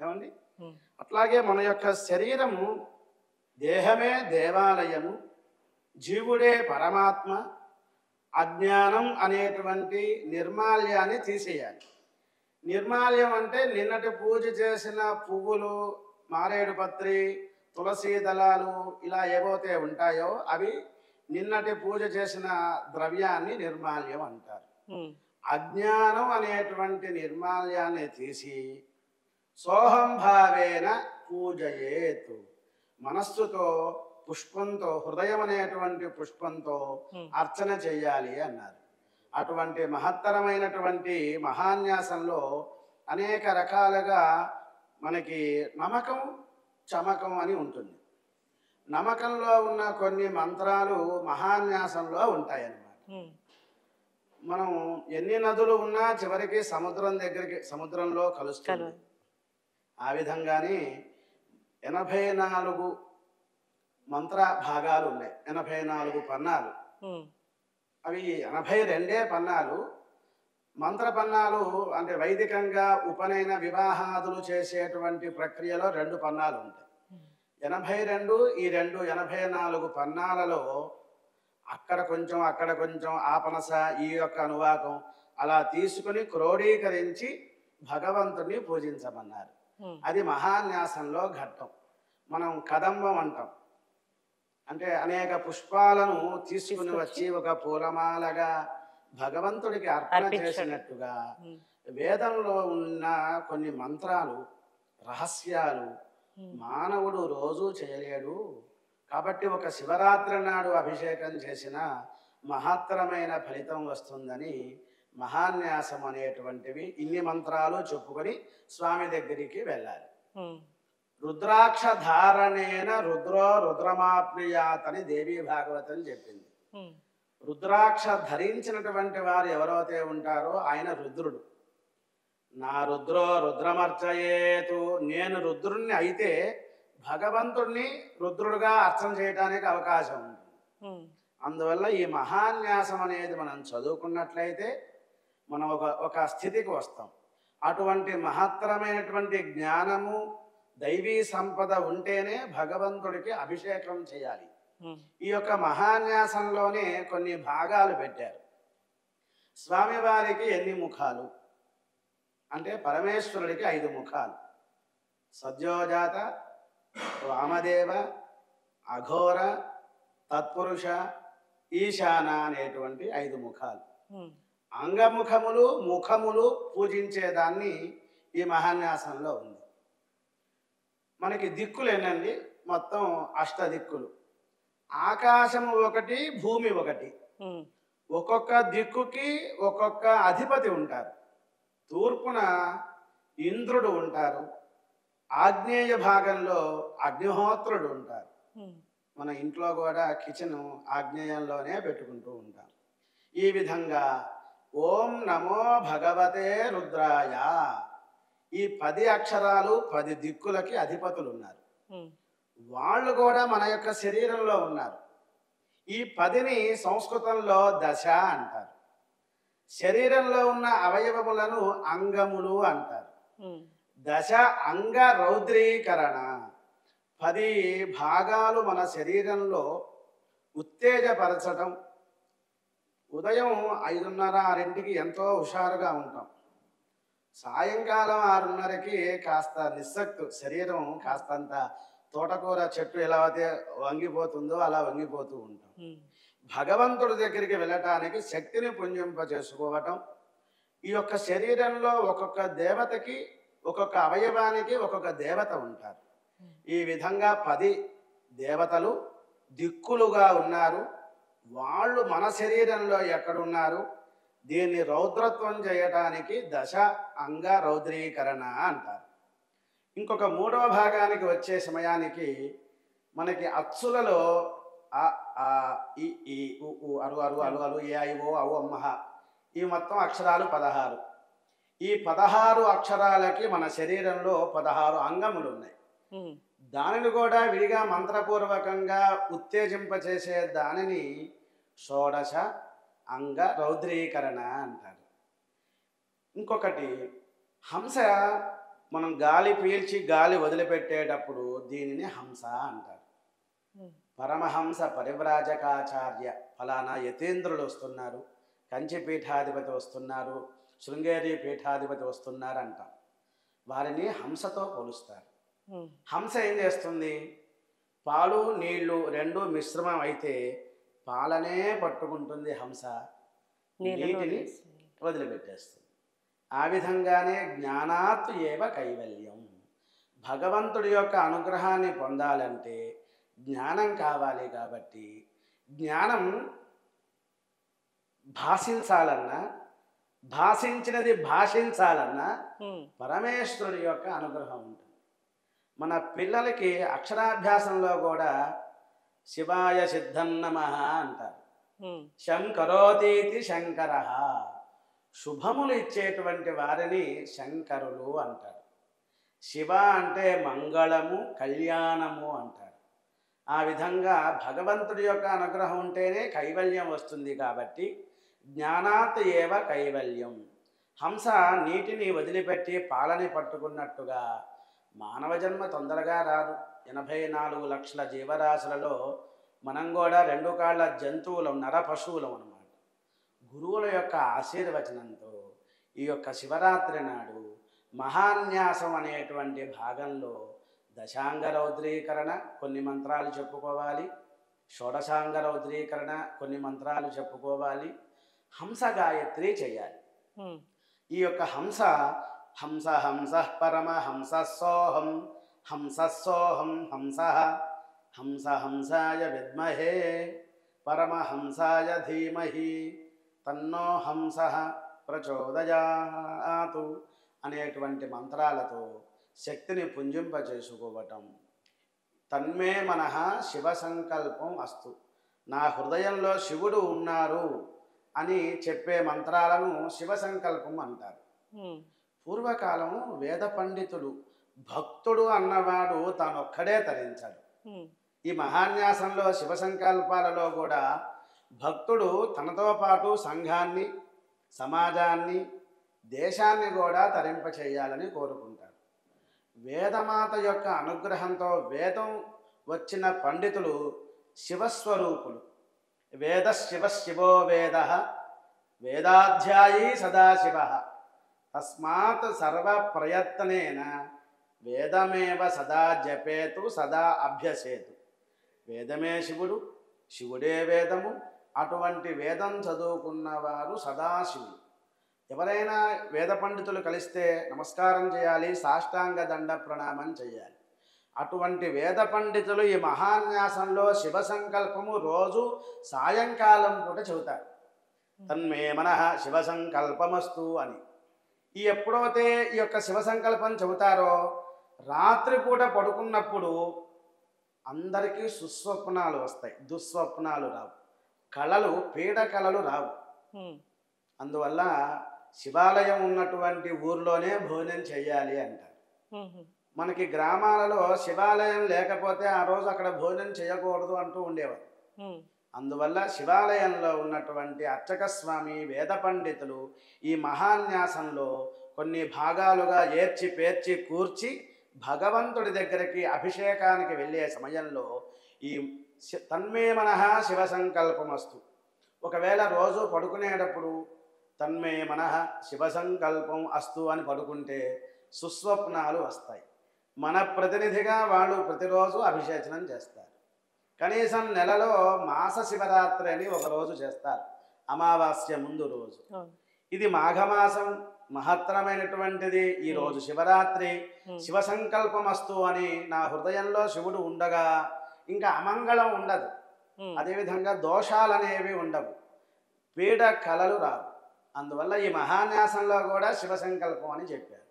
ఏమండి? అట్లాగే మన యొక్క శరీరము దేహమే దేవాలయము, జీవుడే పరమాత్మ. అజ్ఞానం అనేటువంటి నిర్మాల్యాన్ని తీసేయాలి. నిర్మాల్యం అంటే నిన్నటి పూజ చేసిన పువ్వులు, మారేడు పత్రి, తులసి దళాలు ఇలా ఏవైతే ఉంటాయో అవి నిన్నటి పూజ చేసిన ద్రవ్యాన్ని నిర్మాల్యం అంటారు. అజ్ఞానం అనేటువంటి నిర్మాల్యాన్ని తీసి సోహం భావేన పూజయేతు, మనస్సుతో పుష్పంతో, హృదయం అనేటువంటి పుష్పంతో అర్చన చెయ్యాలి అన్నారు. అటువంటి మహత్తరమైనటువంటి మహాన్యాసంలో అనేక రకాలుగా మనకి నమకం, చమకం అని ఉంటుంది. నమకంలో ఉన్న కొన్ని మంత్రాలు మహాన్యాసంలో ఉంటాయన్నమాట. మనం ఎన్ని నదులు ఉన్నా చివరికి సముద్రం దగ్గరికి, సముద్రంలో కలుస్తుంది. ఆ విధంగానే 84 మంత్ర భాగాలు ఉన్నాయి, 84 పన్నాలు. అవి 82 పన్నాలు. మంత్ర పన్నాలు అంటే వైదికంగా ఉపనయన వివాహాదులు చేసేటువంటి ప్రక్రియలో 2 పన్నాలు ఉంటాయి. 82 ఈ 84 పన్నాలలో అక్కడ కొంచెం అక్కడ కొంచెం ఆపనస, ఈ యొక్క అనువాకం అలా తీసుకుని క్రోడీకరించి భగవంతుడిని పూజించమన్నారు. అది మహాన్యాసంలో ఘట్టం. మనం కదంబం అంటాం, అంటే అనేక పుష్పాలను తీసుకుని వచ్చి ఒక పూలమాలగా భగవంతుడికి అర్పణ చేసినట్టుగా వేదంలో ఉన్న కొన్ని మంత్రాలు, రహస్యాలు మానవుడు రోజు చేయలేడు. కాబట్టి ఒక శివరాత్రి నాడు అభిషేకం చేసిన మహత్తరమైన ఫలితం వస్తుందని మహాన్యాసం అనేటువంటివి ఇన్ని మంత్రాలు చెప్పుకొని స్వామి దగ్గరికి వెళ్ళాలి. రుద్రాక్ష ధారణేన రుద్రో రుద్రమాప్నుయాత్ అని దేవీ భాగవతం చెప్పింది. రుద్రాక్ష ధరించినటువంటి వారు ఎవరైతే ఉంటారో ఆయన రుద్రుడు. నా రుద్రో రుద్రమర్చయేతు, నేను రుద్రుణ్ణి అయితే భగవంతుణ్ణి రుద్రుడుగా అర్చన చేయడానికి అవకాశం ఉంటుంది. అందువల్ల ఈ మహాన్యాసం అనేది మనం చదువుకున్నట్లయితే మనం ఒక స్థితికి వస్తాం. అటువంటి మహత్తరమైనటువంటి జ్ఞానము, దైవీ సంపద ఉంటేనే భగవంతుడికి అభిషేకం చేయాలి. ఈ యొక్క మహాన్యాసంలోనే కొన్ని భాగాలు పెట్టారు. స్వామివారికి ఎన్ని ముఖాలు అంటే పరమేశ్వరుడికి 5 ముఖాలు. సద్యోజాత, వామదేవ, అఘోర, తత్పురుష, ఈశాన అనేటువంటి 5 ముఖాలు. అంగముఖములు, ముఖములు పూజించేదాన్ని ఈ మహాన్యాసంలో ఉంది. మనకి దిక్కులు ఎన్నండి? మొత్తం 8 దిక్కులు. ఆకాశము 1, భూమి 1. ఒక్కొక్క దిక్కుకి ఒక్కొక్క అధిపతి ఉంటారు. తూర్పున ఇంద్రుడు ఉంటారు, ఆగ్నేయ భాగంలో అగ్నిహోత్రుడు ఉంటారు. మన ఇంట్లో కూడా కిచెన్ ఆగ్నేయంలోనే పెట్టుకుంటూ ఉంటాం. ఈ విధంగా ఓం నమో భగవతే రుద్రాయ, ఈ 10 అక్షరాలు 10 దిక్కులకి అధిపతులు ఉన్నారు. వాళ్ళు కూడా మన యొక్క శరీరంలో ఉన్నారు. ఈ 10ని సంస్కృతంలో దశ అంటారు. శరీరంలో ఉన్న అవయవములను అంగములు అంటారు. దశ అంగ రౌద్రీకరణ, 10 భాగాలు మన శరీరంలో ఉత్తేజపరచడం. ఉదయం 5:30, 6కి ఎంతో హుషారుగా ఉంటాం. సాయంకాలం 6:30కి కాస్త నిస్సక్తు, శరీరం కాస్తంత తోటకూర చెట్టు ఎలా అయితే వంగిపోతుందో అలా వంగిపోతూ ఉంటాం. భగవంతుడి దగ్గరికి వెళ్ళటానికి శక్తిని పుంజింపజేసుకోవటం. ఈ యొక్క శరీరంలో ఒక్కొక్క దేవతకి, ఒక్కొక్క అవయవానికి ఒక్కొక్క దేవత ఉంటారు. ఈ విధంగా 10 దేవతలు దిక్కులుగా ఉన్నారు. వాళ్ళు మన శరీరంలో ఎక్కడున్నారు? దీన్ని రౌద్రత్వం చేయటానికి దశ అంగ రౌద్రీకరణ అంటారు. ఇంకొక 3వ భాగానికి వచ్చే సమయానికి మనకి అచ్చులలో ఈ ఈ ఉ అరు అరు అలు అలు ఏ ఐ ఓ ఔ అమ్మహ ఈ మొత్తం అక్షరాలు 16. ఈ 16 అక్షరాలకి మన శరీరంలో 16 అంగములు ఉన్నాయి. దానిని కూడా విడిగా మంత్రపూర్వకంగా ఉత్తేజింపచేసే దానిని షోడశ అంగ రౌద్రీకరణ అంటారు. ఇంకొకటి హంస మనం గాలి పీల్చి గాలి వదిలిపెట్టేటప్పుడు దీనిని హంస అంటారు. హ్మ్. పరమహంస పరివ్రాజకాచార్య ఫలానా యతీంద్రులు వస్తున్నారు, కంచి పీఠాధిపతి వస్తున్నారు, శృంగేరి పీఠాధిపతి వస్తున్నారు అంటాం. వారిని హంసతో పోలుస్తారు. హ్మ్. హంస ఏం చేస్తుంది? పాలు నీళ్లు రెండు మిశ్రమం అయితే పాలనే పట్టుకుంటుంది హంస, నీళ్ళను నీటిని వదిలేస్తుంది. వదిలిపెట్టేస్తుంది. ఆ విధంగానే జ్ఞానాత్ ఏవ కైవల్యం. భగవంతుడి యొక్క అనుగ్రహాన్ని పొందాలంటే జ్ఞానం కావాలి. కాబట్టి జ్ఞానం భాషించాలన్నా, భాషించినది భాషించాలన్నా హ్మ్. పరమేశ్వరుడి యొక్క అనుగ్రహం ఉంటుంది. మన పిల్లలకి అక్షరాభ్యాసంలో కూడా శివాయ సిద్ధం నమః అంటారు. హ్మ్. శంకరోతీతి శంకర, శుభములు ఇచ్చేటువంటి వారిని శంకరులు అంటారు. శివ అంటే మంగళము కళ్యాణము అంటారు. ఆ విధంగా భగవంతుడి యొక్క అనుగ్రహం ఉంటేనే కైవల్యం వస్తుంది. కాబట్టి జ్ఞానాత్ ఏవ కైవల్యం. హంస నీటిని వదిలిపెట్టి పాలని పట్టుకున్నట్టుగా మానవ జన్మ తొందరగా రాదు. 84 లక్షల జీవరాశులలో మనం కూడా రెండు కాళ్ళ జంతువులం, నర పశువులం అన్నమాట. గురువుల యొక్క ఆశీర్వచనంతో ఈ యొక్క శివరాత్రి నాడు మహాన్యాసం అనేటువంటి భాగంలో దశాంగ రౌద్రీకరణ కొన్ని మంత్రాలు చెప్పుకోవాలి, షోడశాంగ రౌద్రీకరణ కొన్ని మంత్రాలు చెప్పుకోవాలి, హంస గాయత్రి చేయాలి. హ్మ్. ఈ యొక్క హంస హంస హంస పరమ హంస సోహం, హంస సోహం హంస, హంస హంసాయ విద్మహే పరమహంసాయ ధీమహి తన్నో హంస ప్రచోదయాతు అనేటువంటి మంత్రాలతో శక్తిని పుంజింపచేసుకోవటం. తన్మే మనః శివ సంకల్పం అస్తు. నా హృదయంలో శివుడు ఉన్నారు అని చెప్పే మంత్రాలను శివ సంకల్పం అంటారు. హ్మ్. పూర్వకాలం వేద పండితులు భక్తుడు అన్నవాడు తానొక్కడే తరించాడు. హ్మ్. ఈ మహాన్యాసంలో శివ సంకల్పాలలో కూడా భక్తుడు తనతో పాటు సంఘాన్ని, సమాజాన్ని, దేశాన్ని కూడా తరింపచేయాలని కోరుకుంటాడు. వేదమాత యొక్క అనుగ్రహంతో వేదం వచ్చిన పండితులు శివస్వరూపులు. వేద శివ శివో వేద, వేదాధ్యాయీ సదాశివ, తస్మాత్ సర్వ ప్రయత్నేన వేదమేవ సదా జపేతు సదా అభ్యసేతు. వేదమే శివుడు, శివుడే వేదము. అటువంటి వేదం చదువుకున్నవారు సదాశివుడు. ఎవరైనా వేద పండితులు కలిస్తే నమస్కారం చేయాలి, సాష్టాంగ దండ ప్రణామం చేయాలి. అటువంటి వేద పండితులు ఈ మహాన్యాసంలో శివ సంకల్పము రోజు సాయంకాలం పూట చెబుతారు. తన్మే మనః శివ సంకల్పమస్తు అని. ఈ ఎప్పుడైతే ఈ యొక్క శివ సంకల్పం చెబుతారో రాత్రిపూట పడుకున్నప్పుడు అందరికీ సుస్వప్నాలు వస్తాయి, దుస్వప్నాలు రావు, కళలు పీడ కళలు రావు. హ్మ్. అందువల్ల శివాలయం ఉన్నటువంటి ఊర్లోనే భోజనం చేయాలి అంటారు. హుహు. మనకి గ్రామాలలో శివాలయం లేకపోతే ఆ రోజు అక్కడ భోజనం చేయకూడదు అంటూ ఉండేవారు. హ్మ్. అందువల్ల శివాలయంలో ఉన్నటువంటి అర్చక స్వామి, వేద పండితులు ఈ మహాన్యాసంలో కొన్ని భాగాలుగా ఏర్చి పేర్చి కూర్చి భగవంతుడి దగ్గరికి అభిషేకానికి వెళ్ళే సమయంలో ఈ తన్మే మనః శివ సంకల్పమస్తు. ఒకవేళ రోజు పడుకునేటప్పుడు తన్మే మనః శివ సంకల్పం అస్తు అని పడుకుంటే సుస్వప్నాలు వస్తాయి. మన ప్రతినిధిగా వాళ్ళు ప్రతిరోజు అభిషేచనం చేస్తారు. కనీసం నెలలో మాస శివరాత్రి అని ఒకరోజు చేస్తారు, అమావాస్య ముందు రోజు. అవును. ఇది మాఘమాసం మహత్తరమైనటువంటిది. ఈ రోజు శివరాత్రి. శివ సంకల్పమస్తు అని నా హృదయంలో శివుడు ఉండగా ఇంకా అమంగళం ఉండదు. హ్మ్. అదేవిధంగా దోషాలనేవి ఉండవు, పీడ కలలు రావు. అందువల్ల ఈ మహాన్యాసంలో కూడా శివ సంకల్పం అని చెప్పారు.